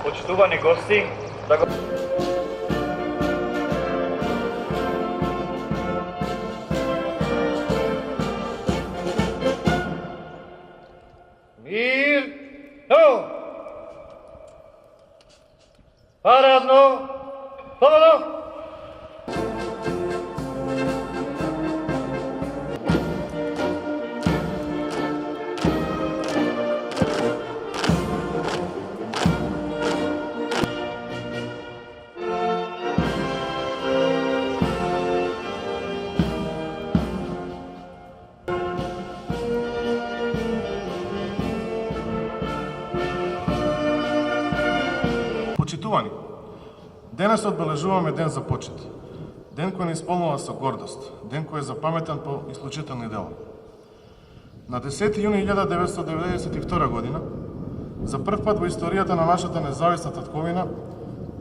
Почитувани гости, да го... Мир! Но! Парадно! Парадно! Почитувани, денес одбележуваме ден за почит. Ден кој не исполнува со гордост, ден кој е запаметен по исклучителни дела. На 10 јуни 1992 година, за прв пат во историјата на нашата независна татковина,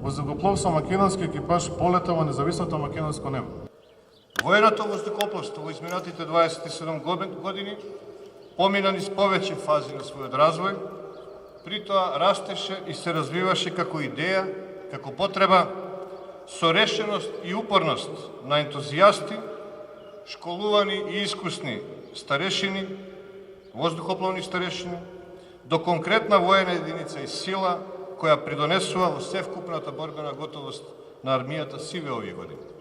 воздухоплов со македонски екипаж полета во независното македонско небо. Военото воздухопловство во изминатите 27 години помина низ повеќе фази на својот развој, при тоа растеше и се развиваше како идеја, како потреба, со решеност и упорност на ентузијасти, школувани и искусни старешини, воздухопловни старешини, до конкретна воена единица и сила која придонесува во севкупната борбена готовост на армијата сиве овие години.